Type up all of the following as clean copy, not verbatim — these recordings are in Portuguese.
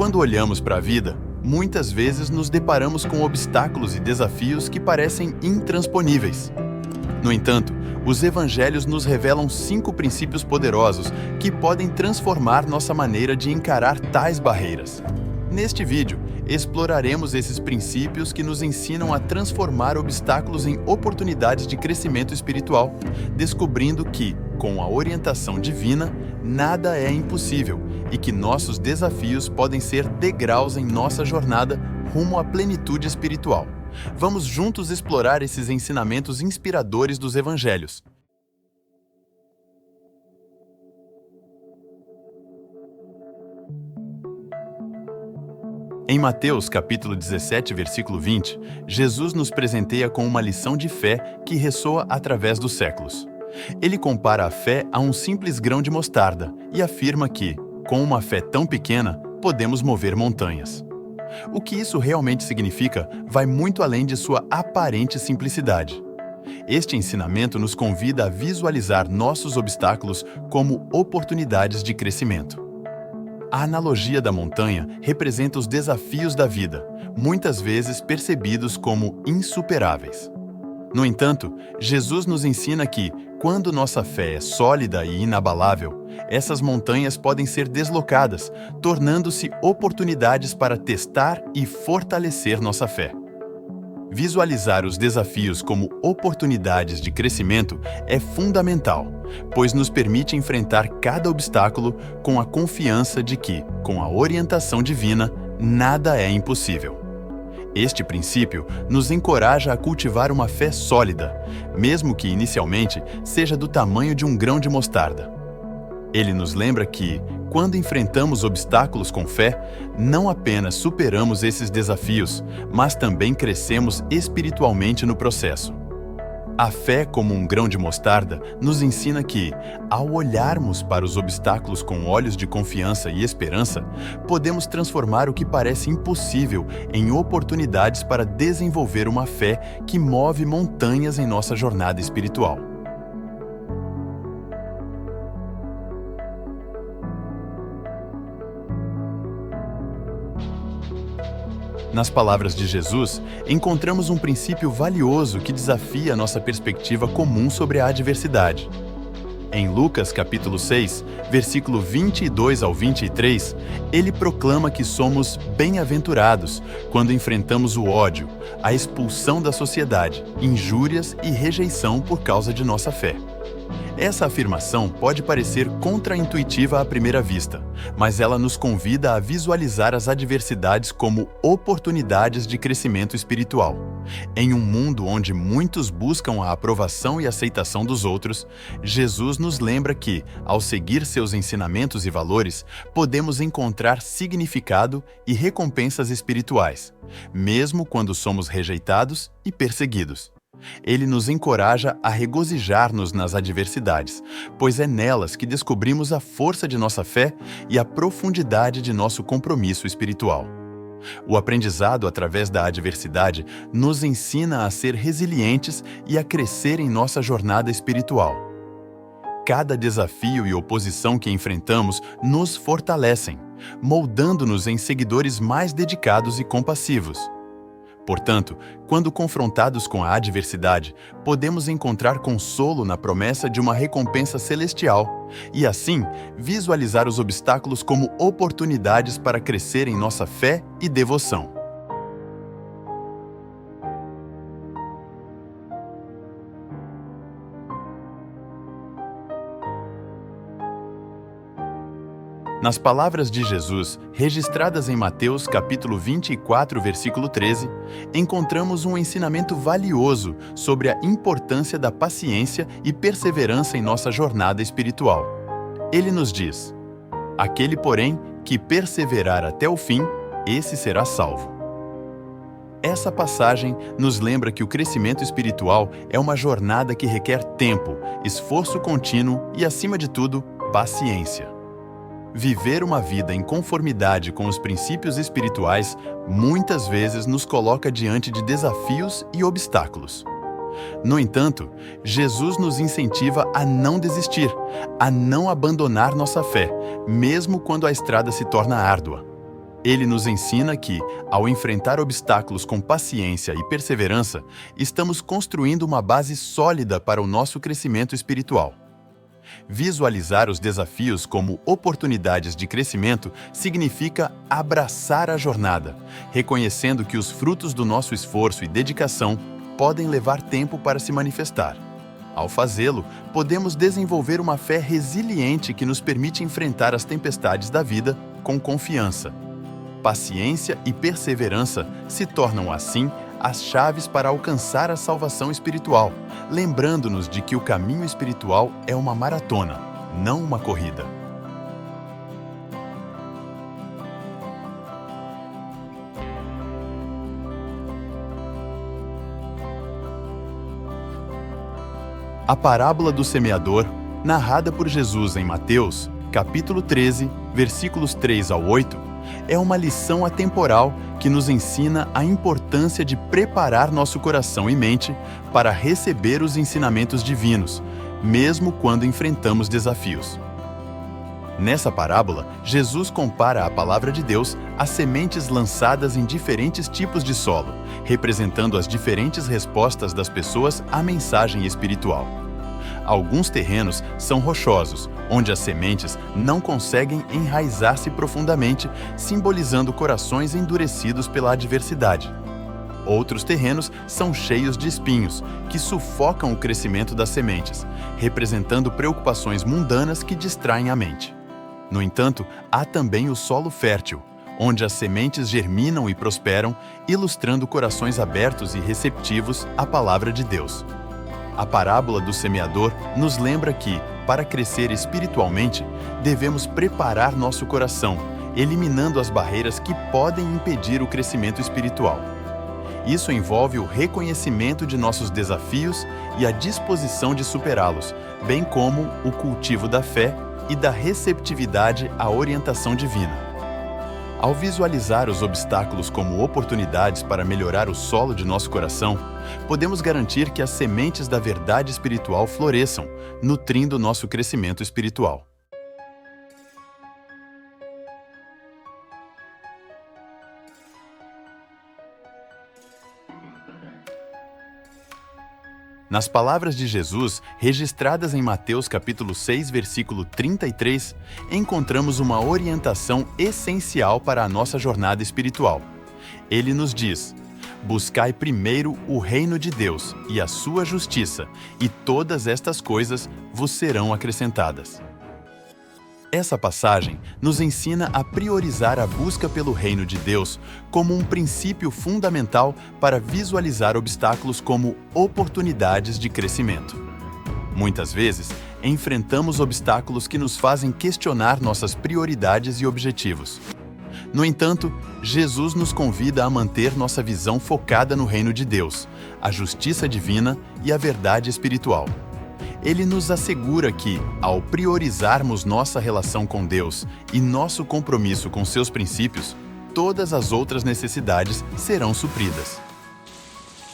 Quando olhamos para a vida, muitas vezes nos deparamos com obstáculos e desafios que parecem intransponíveis. No entanto, os evangelhos nos revelam 5 princípios poderosos que podem transformar nossa maneira de encarar tais barreiras. Neste vídeo, exploraremos esses princípios que nos ensinam a transformar obstáculos em oportunidades de crescimento espiritual, descobrindo que, com a orientação divina, nada é impossível e que nossos desafios podem ser degraus em nossa jornada rumo à plenitude espiritual. Vamos juntos explorar esses ensinamentos inspiradores dos evangelhos. Em Mateus capítulo 17, versículo 20, Jesus nos presenteia com uma lição de fé que ressoa através dos séculos. Ele compara a fé a um simples grão de mostarda e afirma que, com uma fé tão pequena, podemos mover montanhas. O que isso realmente significa vai muito além de sua aparente simplicidade. Este ensinamento nos convida a visualizar nossos obstáculos como oportunidades de crescimento. A analogia da montanha representa os desafios da vida, muitas vezes percebidos como insuperáveis. No entanto, Jesus nos ensina que, quando nossa fé é sólida e inabalável, essas montanhas podem ser deslocadas, tornando-se oportunidades para testar e fortalecer nossa fé. Visualizar os desafios como oportunidades de crescimento é fundamental, pois nos permite enfrentar cada obstáculo com a confiança de que, com a orientação divina, nada é impossível. Este princípio nos encoraja a cultivar uma fé sólida, mesmo que inicialmente seja do tamanho de um grão de mostarda. Ele nos lembra que, quando enfrentamos obstáculos com fé, não apenas superamos esses desafios, mas também crescemos espiritualmente no processo. A fé, como um grão de mostarda, nos ensina que, ao olharmos para os obstáculos com olhos de confiança e esperança, podemos transformar o que parece impossível em oportunidades para desenvolver uma fé que move montanhas em nossa jornada espiritual. Nas palavras de Jesus, encontramos um princípio valioso que desafia nossa perspectiva comum sobre a adversidade. Em Lucas capítulo 6, versículo 22 ao 23, ele proclama que somos bem-aventurados quando enfrentamos o ódio, a expulsão da sociedade, injúrias e rejeição por causa de nossa fé. Essa afirmação pode parecer contraintuitiva à primeira vista, mas ela nos convida a visualizar as adversidades como oportunidades de crescimento espiritual. Em um mundo onde muitos buscam a aprovação e aceitação dos outros, Jesus nos lembra que, ao seguir seus ensinamentos e valores, podemos encontrar significado e recompensas espirituais, mesmo quando somos rejeitados e perseguidos. Ele nos encoraja a regozijar-nos nas adversidades, pois é nelas que descobrimos a força de nossa fé e a profundidade de nosso compromisso espiritual. O aprendizado através da adversidade nos ensina a ser resilientes e a crescer em nossa jornada espiritual. Cada desafio e oposição que enfrentamos nos fortalecem, moldando-nos em seguidores mais dedicados e compassivos. Portanto, quando confrontados com a adversidade, podemos encontrar consolo na promessa de uma recompensa celestial e, assim, visualizar os obstáculos como oportunidades para crescer em nossa fé e devoção. Nas palavras de Jesus, registradas em Mateus capítulo 24, versículo 13, encontramos um ensinamento valioso sobre a importância da paciência e perseverança em nossa jornada espiritual. Ele nos diz: "Aquele, porém, que perseverar até o fim, esse será salvo." Essa passagem nos lembra que o crescimento espiritual é uma jornada que requer tempo, esforço contínuo e, acima de tudo, paciência. Viver uma vida em conformidade com os princípios espirituais muitas vezes nos coloca diante de desafios e obstáculos. No entanto, Jesus nos incentiva a não desistir, a não abandonar nossa fé, mesmo quando a estrada se torna árdua. Ele nos ensina que, ao enfrentar obstáculos com paciência e perseverança, estamos construindo uma base sólida para o nosso crescimento espiritual. Visualizar os desafios como oportunidades de crescimento significa abraçar a jornada, reconhecendo que os frutos do nosso esforço e dedicação podem levar tempo para se manifestar. Ao fazê-lo, podemos desenvolver uma fé resiliente que nos permite enfrentar as tempestades da vida com confiança. Paciência e perseverança se tornam, assim, as chaves para alcançar a salvação espiritual, lembrando-nos de que o caminho espiritual é uma maratona, não uma corrida. A parábola do semeador, narrada por Jesus em Mateus, capítulo 13, versículos 3 ao 8, é uma lição atemporal que nos ensina a importância de preparar nosso coração e mente para receber os ensinamentos divinos, mesmo quando enfrentamos desafios. Nessa parábola, Jesus compara a palavra de Deus às sementes lançadas em diferentes tipos de solo, representando as diferentes respostas das pessoas à mensagem espiritual. Alguns terrenos são rochosos, onde as sementes não conseguem enraizar-se profundamente, simbolizando corações endurecidos pela adversidade. Outros terrenos são cheios de espinhos, que sufocam o crescimento das sementes, representando preocupações mundanas que distraem a mente. No entanto, há também o solo fértil, onde as sementes germinam e prosperam, ilustrando corações abertos e receptivos à palavra de Deus. A parábola do semeador nos lembra que, para crescer espiritualmente, devemos preparar nosso coração, eliminando as barreiras que podem impedir o crescimento espiritual. Isso envolve o reconhecimento de nossos desafios e a disposição de superá-los, bem como o cultivo da fé e da receptividade à orientação divina. Ao visualizar os obstáculos como oportunidades para melhorar o solo de nosso coração, podemos garantir que as sementes da verdade espiritual floresçam, nutrindo nosso crescimento espiritual. Nas palavras de Jesus, registradas em Mateus capítulo 6, versículo 33, encontramos uma orientação essencial para a nossa jornada espiritual. Ele nos diz: buscai primeiro o reino de Deus e a sua justiça, e todas estas coisas vos serão acrescentadas. Essa passagem nos ensina a priorizar a busca pelo reino de Deus como um princípio fundamental para visualizar obstáculos como oportunidades de crescimento. Muitas vezes, enfrentamos obstáculos que nos fazem questionar nossas prioridades e objetivos. No entanto, Jesus nos convida a manter nossa visão focada no reino de Deus, a justiça divina e a verdade espiritual. Ele nos assegura que, ao priorizarmos nossa relação com Deus e nosso compromisso com seus princípios, todas as outras necessidades serão supridas.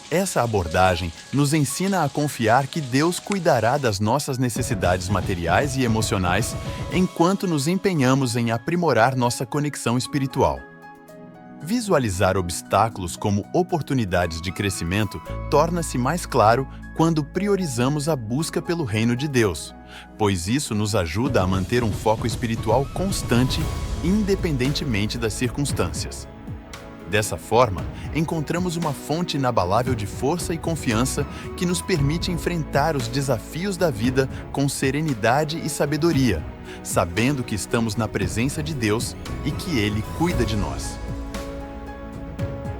Essa abordagem nos ensina a confiar que Deus cuidará das nossas necessidades materiais e emocionais enquanto nos empenhamos em aprimorar nossa conexão espiritual. Visualizar obstáculos como oportunidades de crescimento torna-se mais claro quando priorizamos a busca pelo reino de Deus, pois isso nos ajuda a manter um foco espiritual constante, independentemente das circunstâncias. Dessa forma, encontramos uma fonte inabalável de força e confiança que nos permite enfrentar os desafios da vida com serenidade e sabedoria, sabendo que estamos na presença de Deus e que Ele cuida de nós.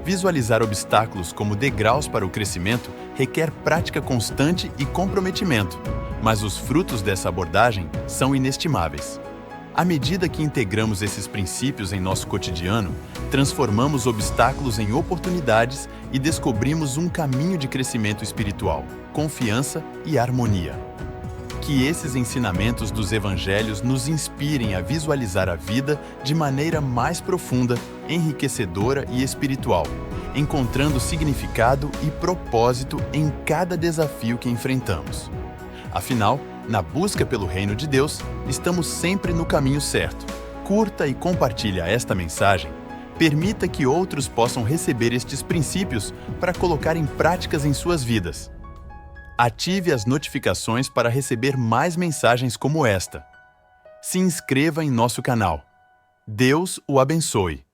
Visualizar obstáculos como degraus para o crescimento requer prática constante e comprometimento, mas os frutos dessa abordagem são inestimáveis. À medida que integramos esses princípios em nosso cotidiano, transformamos obstáculos em oportunidades e descobrimos um caminho de crescimento espiritual, confiança e harmonia. Que esses ensinamentos dos evangelhos nos inspirem a visualizar a vida de maneira mais profunda, enriquecedora e espiritual, encontrando significado e propósito em cada desafio que enfrentamos. Afinal, na busca pelo reino de Deus, estamos sempre no caminho certo. Curta e compartilhe esta mensagem, Permita que outros possam receber estes princípios para colocar em práticas em suas vidas. Ative as notificações para receber mais mensagens como esta. Se inscreva em nosso canal. Deus o abençoe.